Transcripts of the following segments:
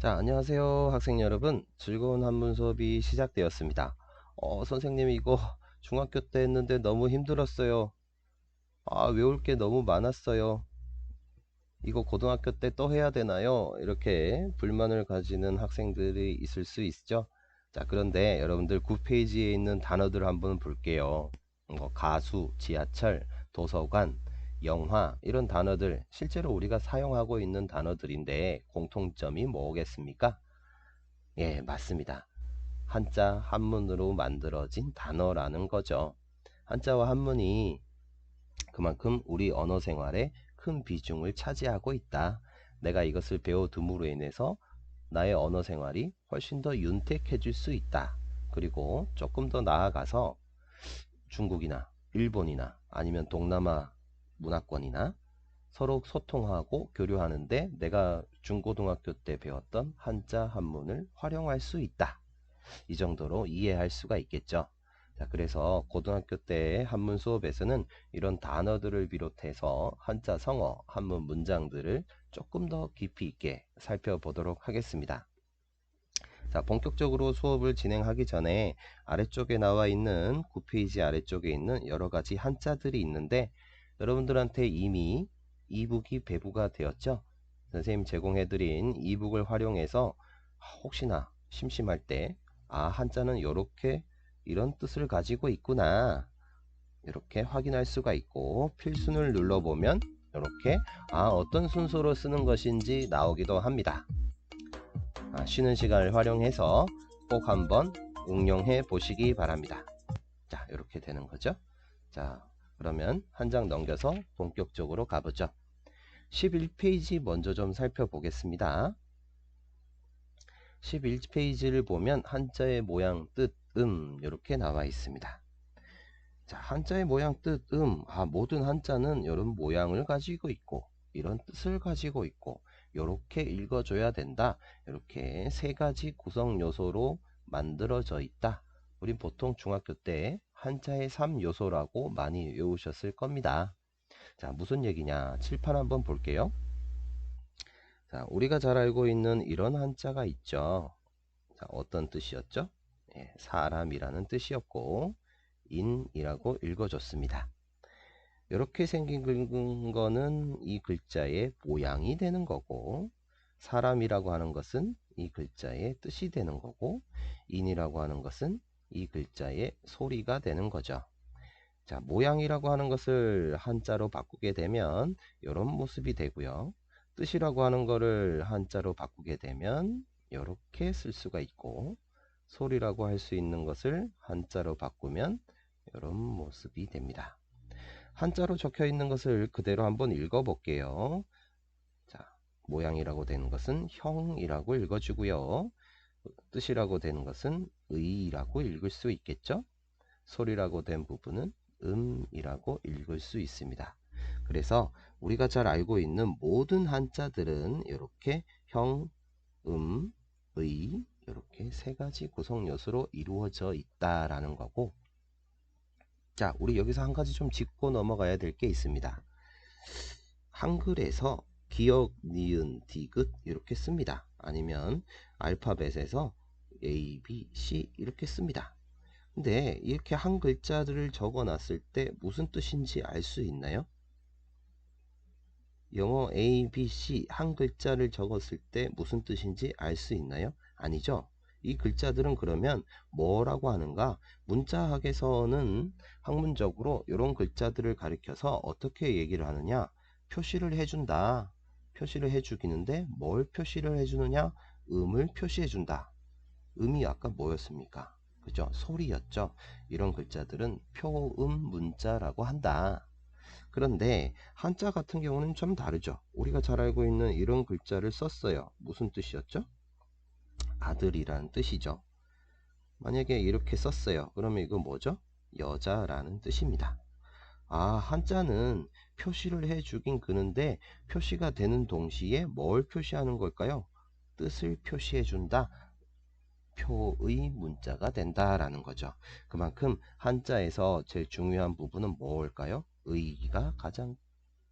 자, 안녕하세요, 학생 여러분. 즐거운 한문 수업이 시작되었습니다. 선생님, 이거 중학교 때 했는데 너무 힘들었어요. 외울 게 너무 많았어요. 이거 고등학교 때 또 해야 되나요? 이렇게 불만을 가지는 학생들이 있을 수 있죠. 자, 그런데 여러분들 9페이지에 있는 단어들을 한번 볼게요. 가수, 지하철, 도서관, 영화 이런 단어들 실제로 우리가 사용하고 있는 단어들인데 공통점이 뭐겠습니까? 예, 맞습니다. 한자 한문으로 만들어진 단어라는 거죠. 한자와 한문이 그만큼 우리 언어 생활에 큰 비중을 차지하고 있다. 내가 이것을 배워둠으로 인해서 나의 언어 생활이 훨씬 더 윤택해질 수 있다. 그리고 조금 더 나아가서 중국이나 일본이나 아니면 동남아 문화권이나 서로 소통하고 교류하는데 내가 중고등학교 때 배웠던 한자 한문을 활용할 수 있다. 이 정도로 이해할 수가 있겠죠. 자, 그래서 고등학교 때 한문 수업에서는 이런 단어들을 비롯해서 한자 성어, 한문 문장들을 조금 더 깊이 있게 살펴보도록 하겠습니다. 자, 본격적으로 수업을 진행하기 전에 아래쪽에 나와 있는 9페이지 아래쪽에 있는 여러 가지 한자들이 있는데 여러분들한테 이미 이북이 배부가 되었죠. 선생님 제공해드린 이북을 활용해서 혹시나 심심할 때 한자는 요렇게 이런 뜻을 가지고 있구나 이렇게 확인할 수가 있고 필순을 눌러보면 이렇게 어떤 순서로 쓰는 것인지 나오기도 합니다. 쉬는 시간을 활용해서 꼭 한번 응용해 보시기 바랍니다. 자, 이렇게 되는 거죠. 자, 그러면 한 장 넘겨서 본격적으로 가보죠. 11페이지 먼저 좀 살펴보겠습니다. 11페이지를 보면 한자의 모양, 뜻, 이렇게 나와 있습니다. 자, 한자의 모양, 뜻, 모든 한자는 이런 모양을 가지고 있고 이런 뜻을 가지고 있고 이렇게 읽어줘야 된다. 이렇게 세 가지 구성 요소로 만들어져 있다. 우린 보통 중학교 때 한자의 3요소라고 많이 외우셨을 겁니다. 자, 무슨 얘기냐? 칠판 한번 볼게요. 자, 우리가 잘 알고 있는 이런 한자가 있죠. 자, 어떤 뜻이었죠? 예, 사람이라는 뜻이었고 인이라고 읽어줬습니다. 이렇게 생긴 거는 이 글자의 모양이 되는 거고 사람이라고 하는 것은 이 글자의 뜻이 되는 거고 인이라고 하는 것은 이 글자의 소리가 되는 거죠. 자, 모양이라고 하는 것을 한자로 바꾸게 되면 이런 모습이 되고요. 뜻이라고 하는 거를 한자로 바꾸게 되면 이렇게 쓸 수가 있고 소리라고 할 수 있는 것을 한자로 바꾸면 이런 모습이 됩니다. 한자로 적혀 있는 것을 그대로 한번 읽어 볼게요. 자, 모양이라고 되는 것은 형이라고 읽어주고요. 뜻이라고 되는 것은 의라고 읽을 수 있겠죠. 소리라고 된 부분은 이라고 읽을 수 있습니다. 그래서 우리가 잘 알고 있는 모든 한자들은 이렇게 형, 의 이렇게 세 가지 구성 요소로 이루어져 있다라는 거고 자, 우리 여기서 한 가지 좀 짚고 넘어가야 될 게 있습니다. 한글에서 기역, 니은, 디귿 이렇게 씁니다. 아니면 알파벳에서 A, B, C 이렇게 씁니다. 근데 이렇게 한 글자들을 적어 놨을 때 무슨 뜻인지 알 수 있나요? 영어 A, B, C 한 글자를 적었을 때 무슨 뜻인지 알 수 있나요? 아니죠. 이 글자들은 그러면 뭐라고 하는가? 문자학에서는 학문적으로 이런 글자들을 가리켜서 어떻게 얘기를 하느냐? 표시를 해준다. 표시를 해주기는데 뭘 표시를 해주느냐? 음을 표시해준다. 음이 아까 뭐였습니까? 그죠? 소리였죠. 이런 글자들은 표음 문자라고 한다. 그런데 한자 같은 경우는 좀 다르죠. 우리가 잘 알고 있는 이런 글자를 썼어요. 무슨 뜻이었죠? 아들이라는 뜻이죠. 만약에 이렇게 썼어요. 그러면 이거 뭐죠? 여자라는 뜻입니다. 한자는 표시를 해주긴 그는데 표시가 되는 동시에 뭘 표시하는 걸까요? 뜻을 표시해준다. 표의 문자가 된다라는 거죠. 그만큼 한자에서 제일 중요한 부분은 뭘까요? 의가 가장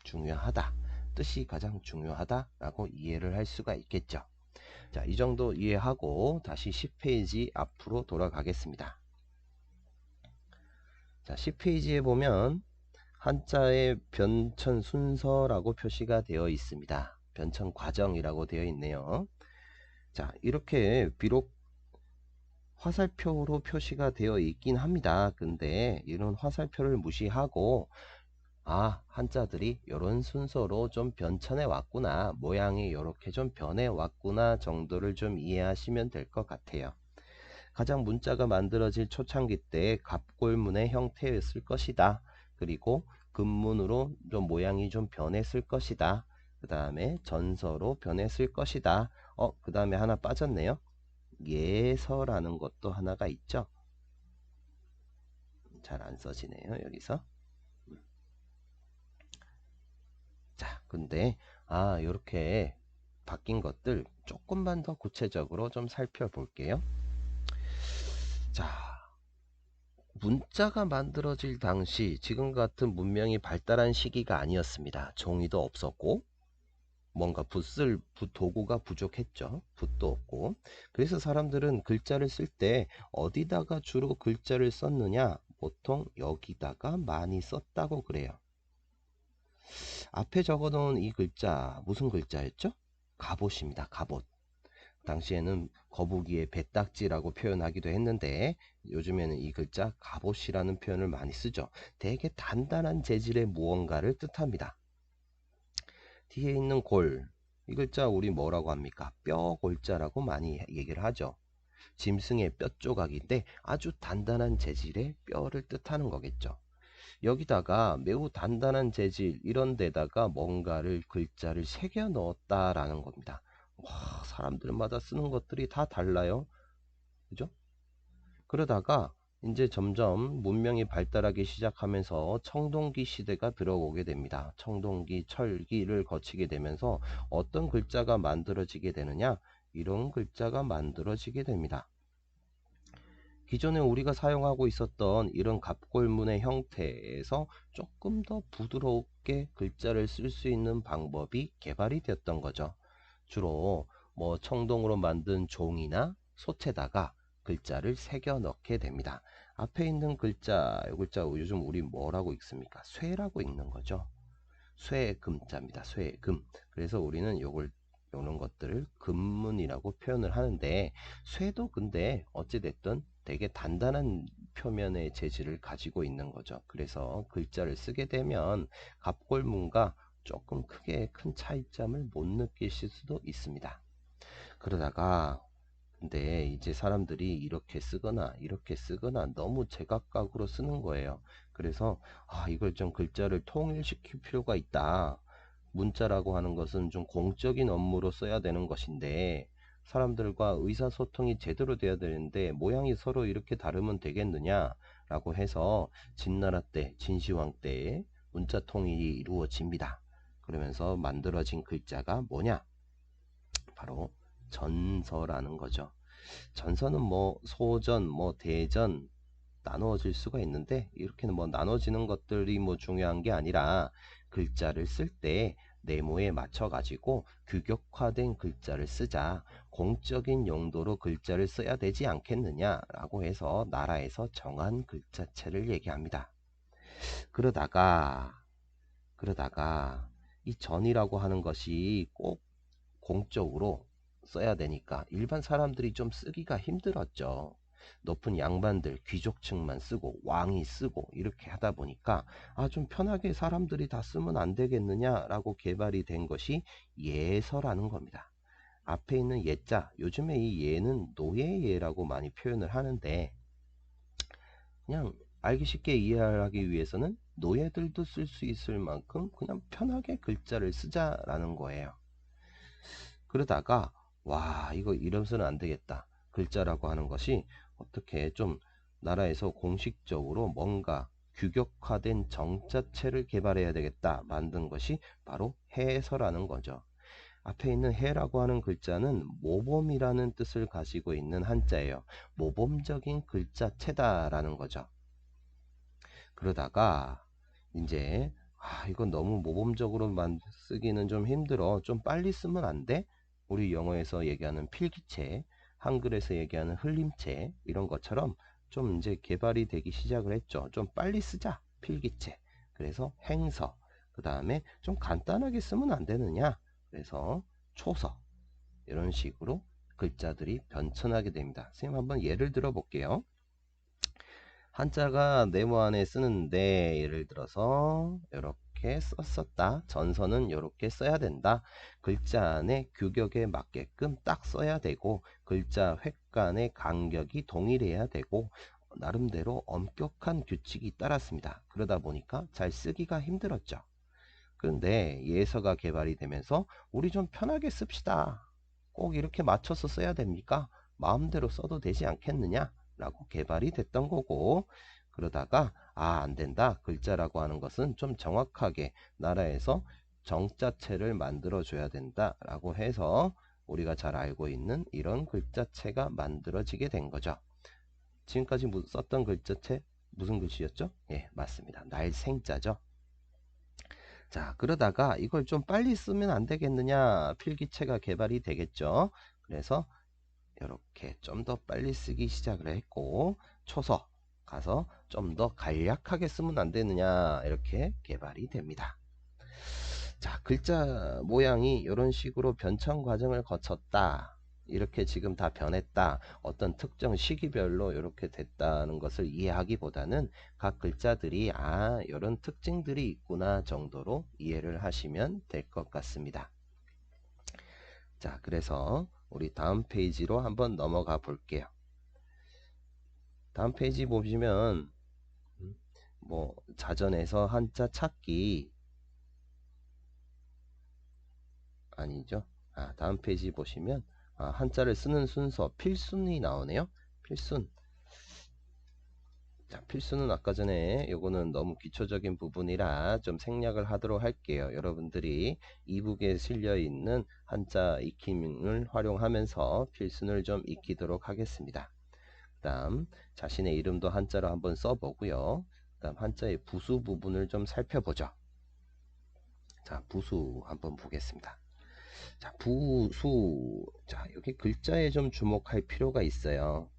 중요하다. 뜻이 가장 중요하다라고 이해를 할 수가 있겠죠. 자, 이 정도 이해하고 다시 10페이지 앞으로 돌아가겠습니다. 자, 10페이지에 보면 한자의 변천 순서라고 표시가 되어 있습니다. 변천 과정이라고 되어 있네요. 자, 이렇게 비록 화살표로 표시가 되어 있긴 합니다. 근데 이런 화살표를 무시하고 한자들이 이런 순서로 좀 변천해 왔구나, 모양이 이렇게 좀 변해 왔구나 정도를 좀 이해하시면 될 것 같아요. 가장 문자가 만들어질 초창기 때 갑골문의 형태였을 것이다. 그리고 금문으로 좀 모양이 좀 변했을 것이다. 그 다음에 전서로 변했을 것이다. 그 다음에 하나 빠졌네요. 예서라는 것도 하나가 있죠. 잘 안 써지네요, 여기서. 자, 근데 이렇게 바뀐 것들 조금만 더 구체적으로 좀 살펴볼게요. 자, 문자가 만들어질 당시 지금 같은 문명이 발달한 시기가 아니었습니다. 종이도 없었고 뭔가 붓 도구가 부족했죠. 붓도 없고. 그래서 사람들은 글자를 쓸 때 어디다가 주로 글자를 썼느냐, 보통 여기다가 많이 썼다고 그래요. 앞에 적어놓은 이 글자 무슨 글자였죠? 갑옷입니다. 갑옷. 당시에는 거북이의 배딱지라고 표현하기도 했는데 요즘에는 이 글자 갑옷이라는 표현을 많이 쓰죠. 되게 단단한 재질의 무언가를 뜻합니다. 뒤에 있는 골, 이 글자 우리 뭐라고 합니까? 뼈 골자라고 많이 얘기를 하죠. 짐승의 뼈 조각인데 아주 단단한 재질의 뼈를 뜻하는 거겠죠. 여기다가 매우 단단한 재질 이런 데다가 뭔가를 글자를 새겨 넣었다라는 겁니다. 와, 사람들마다 쓰는 것들이 다 달라요. 그죠? 그러다가 이제 점점 문명이 발달하기 시작하면서 청동기 시대가 들어오게 됩니다. 청동기, 철기를 거치게 되면서 어떤 글자가 만들어지게 되느냐? 이런 글자가 만들어지게 됩니다. 기존에 우리가 사용하고 있었던 이런 갑골문의 형태에서 조금 더 부드럽게 글자를 쓸 수 있는 방법이 개발이 되었던 거죠. 주로 뭐 청동으로 만든 종이나 솥에다가 글자를 새겨 넣게 됩니다. 앞에 있는 글자, 이 글자 요즘 우리 뭐라고 읽습니까? 쇠라고 읽는 거죠. 쇠금자입니다. 쇠금. 그래서 우리는 요런 것들을 금문이라고 표현을 하는데, 쇠도 근데 어찌됐든 되게 단단한 표면의 재질을 가지고 있는 거죠. 그래서 글자를 쓰게 되면 갑골문과 조금 크게 큰 차이점을 못 느끼실 수도 있습니다. 그러다가 근데 이제 사람들이 이렇게 쓰거나 너무 제각각으로 쓰는 거예요. 그래서 이걸 좀 글자를 통일시킬 필요가 있다. 문자라고 하는 것은 좀 공적인 업무로 써야 되는 것인데 사람들과 의사소통이 제대로 돼야 되는데 모양이 서로 이렇게 다르면 되겠느냐 라고 해서 진나라 때, 진시황 때에 문자 통일이 이루어집니다. 그러면서 만들어진 글자가 뭐냐? 바로 전서라는 거죠. 전서는 뭐 소전, 뭐 대전 나누어질 수가 있는데 이렇게는 뭐 나눠지는 것들이 뭐 중요한 게 아니라 글자를 쓸 때 네모에 맞춰 가지고 규격화된 글자를 쓰자, 공적인 용도로 글자를 써야 되지 않겠느냐 라고 해서 나라에서 정한 글자체를 얘기합니다. 그러다가 이 전이라고 하는 것이 꼭 공적으로 써야 되니까 일반 사람들이 좀 쓰기가 힘들었죠. 높은 양반들, 귀족층만 쓰고 왕이 쓰고 이렇게 하다 보니까 좀 편하게 사람들이 다 쓰면 안 되겠느냐라고 개발이 된 것이 예서라는 겁니다. 앞에 있는 예자, 요즘에 이 예는 노예예라고 많이 표현을 하는데 그냥 알기 쉽게 이해하기 위해서는 노예들도 쓸 수 있을 만큼 그냥 편하게 글자를 쓰자라는 거예요. 그러다가 이거 이러면서는 안 되겠다. 글자라고 하는 것이 어떻게 좀 나라에서 공식적으로 뭔가 규격화된 정자체를 개발해야 되겠다 만든 것이 바로 해서라는 거죠. 앞에 있는 해라고 하는 글자는 모범이라는 뜻을 가지고 있는 한자예요. 모범적인 글자체다라는 거죠. 그러다가 이제 이건 너무 모범적으로만 쓰기는 좀 힘들어. 좀 빨리 쓰면 안 돼? 우리 영어에서 얘기하는 필기체, 한글에서 얘기하는 흘림체 이런 것처럼 좀 이제 개발이 되기 시작을 했죠. 좀 빨리 쓰자, 필기체. 그래서 행서, 그 다음에 좀 간단하게 쓰면 안 되느냐, 그래서 초서, 이런 식으로 글자들이 변천하게 됩니다. 선생님 한번 예를 들어 볼게요. 한자가 네모 안에 쓰는데 예를 들어서 이렇게 썼다. 전서는 이렇게 써야 된다. 글자 안에 규격에 맞게끔 딱 써야 되고 글자 획간의 간격이 동일해야 되고 나름대로 엄격한 규칙이 따랐습니다. 그러다 보니까 잘 쓰기가 힘들었죠. 그런데 예서가 개발이 되면서 우리 좀 편하게 씁시다. 꼭 이렇게 맞춰서 써야 됩니까? 마음대로 써도 되지 않겠느냐? 라고 개발이 됐던 거고, 그러다가 안 된다. 글자라고 하는 것은 좀 정확하게 나라에서 정자체를 만들어 줘야 된다 라고 해서 우리가 잘 알고 있는 이런 글자체가 만들어지게 된 거죠. 지금까지 썼던 글자체 무슨 글씨였죠? 예, 맞습니다. 날생자죠. 자, 그러다가 이걸 좀 빨리 쓰면 안 되겠느냐, 필기체가 개발이 되겠죠. 그래서 이렇게 좀 더 빨리 쓰기 시작을 했고, 초서 가서 좀 더 간략하게 쓰면 안 되느냐, 이렇게 개발이 됩니다. 자, 글자 모양이 이런 식으로 변천 과정을 거쳤다, 이렇게 지금 다 변했다, 어떤 특정 시기별로 이렇게 됐다는 것을 이해하기보다는 각 글자들이 이런 특징들이 있구나 정도로 이해를 하시면 될 것 같습니다. 자, 그래서 우리 다음 페이지로 한번 넘어가 볼게요. 다음 페이지 보시면 뭐 자전에서 한자 찾기 아니죠. 다음 페이지 보시면 한자를 쓰는 순서 필순이 나오네요. 필순. 자, 필수는 아까 전에 요거는 너무 기초적인 부분이라 좀 생략을 하도록 할게요. 여러분들이 이북에 실려 있는 한자 익힘을 활용하면서 필순을 좀 익히도록 하겠습니다. 그 다음 자신의 이름도 한자로 한번 써보고요. 그 다음 한자의 부수 부분을 좀 살펴보죠. 자, 부수 한번 보겠습니다. 자, 부수. 자, 여기 글자에 좀 주목할 필요가 있어요.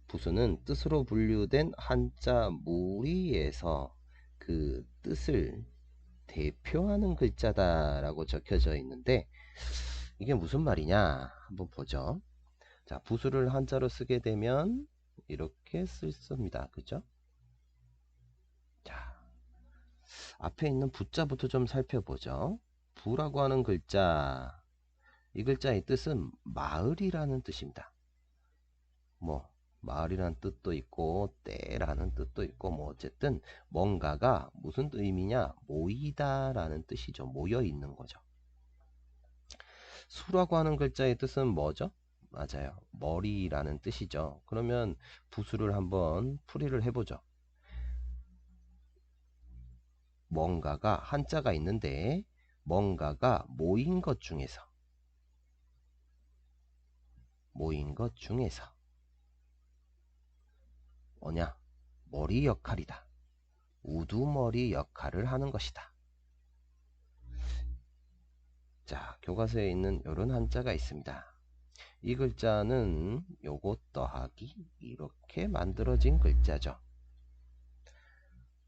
부수는 뜻으로 분류된 한자 무리에서 그 뜻을 대표하는 글자다라고 적혀져 있는데 이게 무슨 말이냐 한번 보죠. 자, 부수를 한자로 쓰게 되면 이렇게 씁니다. 그죠? 자, 앞에 있는 부자부터 좀 살펴보죠. 부라고 하는 글자, 이 글자의 뜻은 마을이라는 뜻입니다. 뭐 마을이라는 뜻도 있고 때라는 뜻도 있고 뭐 어쨌든 뭔가가 무슨 의미냐, 모이다 라는 뜻이죠. 모여 있는 거죠. 수라고 하는 글자의 뜻은 뭐죠? 맞아요, 머리라는 뜻이죠. 그러면 부수를 한번 풀이를 해보죠. 뭔가가 한자가 있는데 뭔가가 모인 것 중에서 뭐냐, 머리 역할이다. 우두머리 역할을 하는 것이다. 자, 교과서에 있는 이런 한자가 있습니다. 이 글자는 요것 더하기 이렇게 만들어진 글자죠.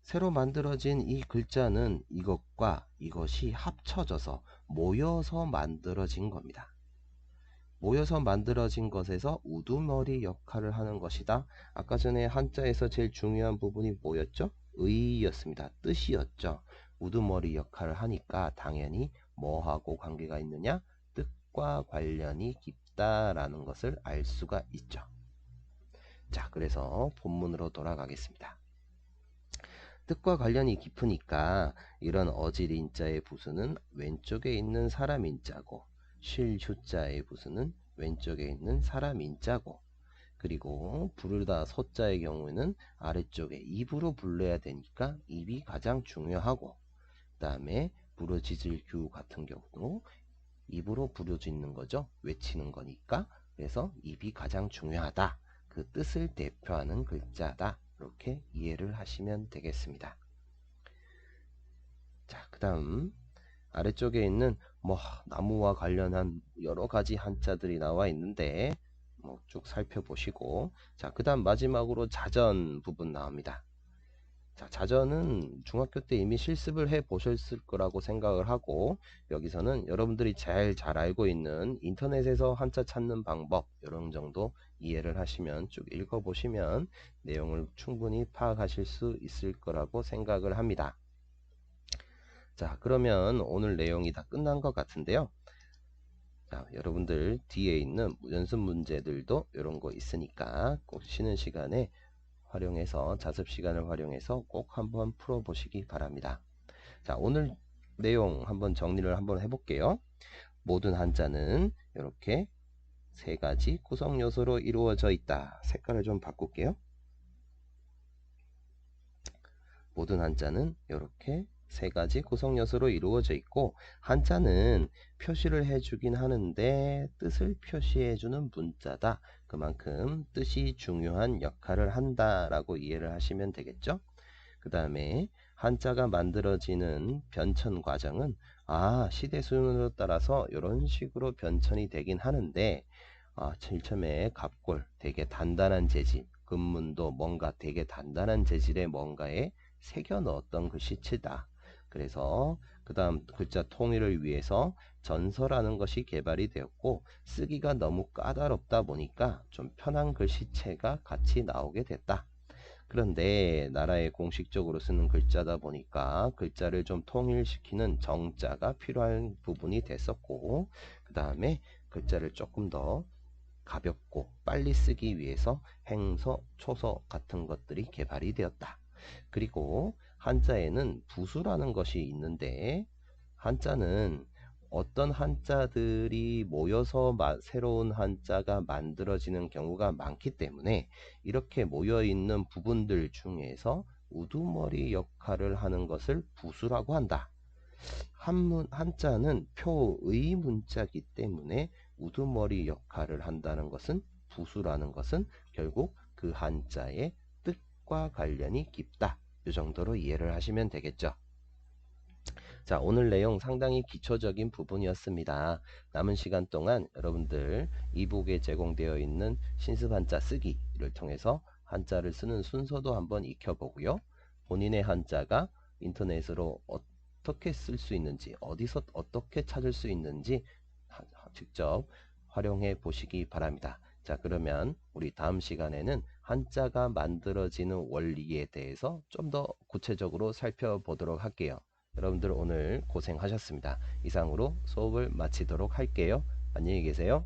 새로 만들어진 이 글자는 이것과 이것이 합쳐져서 모여서 만들어진 겁니다. 모여서 만들어진 것에서 우두머리 역할을 하는 것이다. 아까 전에 한자에서 제일 중요한 부분이 뭐였죠? 의였습니다. 뜻이었죠. 우두머리 역할을 하니까 당연히 뭐하고 관계가 있느냐? 뜻과 관련이 깊다라는 것을 알 수가 있죠. 자, 그래서 본문으로 돌아가겠습니다. 뜻과 관련이 깊으니까 이런 어질인자의 부수는 왼쪽에 있는 사람 인자고 쉴휴자의 부수는 왼쪽에 있는 사람 인자고, 그리고 부르다 소자의 경우에는 아래쪽에 입으로 불러야 되니까 입이 가장 중요하고, 그 다음에 부르짖을 규 같은 경우도 입으로 부르짖는 거죠. 외치는 거니까. 그래서 입이 가장 중요하다. 그 뜻을 대표하는 글자다. 이렇게 이해를 하시면 되겠습니다. 자, 그 다음 아래쪽에 있는 뭐 나무와 관련한 여러 가지 한자들이 나와 있는데 뭐 쭉 살펴보시고, 자, 그다음 마지막으로 자전 부분 나옵니다. 자, 자전은 중학교 때 이미 실습을 해 보셨을 거라고 생각을 하고, 여기서는 여러분들이 제일 잘 알고 있는 인터넷에서 한자 찾는 방법 이런 정도 이해를 하시면 쭉 읽어 보시면 내용을 충분히 파악하실 수 있을 거라고 생각을 합니다. 자, 그러면 오늘 내용이 다 끝난 것 같은데요. 자, 여러분들 뒤에 있는 연습 문제들도 이런 거 있으니까 꼭 쉬는 시간에 활용해서, 자습 시간을 활용해서 꼭 한번 풀어 보시기 바랍니다. 자, 오늘 내용 한번 정리를 한번 해볼게요. 모든 한자는 이렇게 세 가지 구성 요소로 이루어져 있다. 색깔을 좀 바꿀게요. 모든 한자는 이렇게 세 가지 구성 요소로 이루어져 있고, 한자는 표시를 해주긴 하는데 뜻을 표시해주는 문자다. 그만큼 뜻이 중요한 역할을 한다라고 이해를 하시면 되겠죠. 그 다음에 한자가 만들어지는 변천 과정은 시대 순으로 따라서 이런 식으로 변천이 되긴 하는데, 제일 처음에 갑골 되게 단단한 재질, 금문도 뭔가 되게 단단한 재질의 뭔가에 새겨 넣었던 글씨체다. 그래서 그 다음 글자 통일을 위해서 전서라는 것이 개발이 되었고, 쓰기가 너무 까다롭다 보니까 좀 편한 글씨체가 같이 나오게 됐다. 그런데 나라에 공식적으로 쓰는 글자다 보니까 글자를 좀 통일시키는 정자가 필요한 부분이 됐었고, 그 다음에 글자를 조금 더 가볍고 빨리 쓰기 위해서 행서, 초서 같은 것들이 개발이 되었다. 그리고 한자에는 부수라는 것이 있는데, 한자는 어떤 한자들이 모여서 새로운 한자가 만들어지는 경우가 많기 때문에 이렇게 모여 있는 부분들 중에서 우두머리 역할을 하는 것을 부수라고 한다. 한자는 표의 문자이기 때문에 우두머리 역할을 한다는 것은, 부수라는 것은 결국 그 한자의 뜻과 관련이 깊다. 이 정도로 이해를 하시면 되겠죠. 자, 오늘 내용 상당히 기초적인 부분이었습니다. 남은 시간 동안 여러분들 이북에 제공되어 있는 신습 한자 쓰기를 통해서 한자를 쓰는 순서도 한번 익혀보고요. 본인의 한자가 인터넷으로 어떻게 쓸 수 있는지, 어디서 어떻게 찾을 수 있는지 직접 활용해 보시기 바랍니다. 자, 그러면 우리 다음 시간에는 한자가 만들어지는 원리에 대해서 좀 더 구체적으로 살펴보도록 할게요. 여러분들 오늘 고생하셨습니다. 이상으로 수업을 마치도록 할게요. 안녕히 계세요.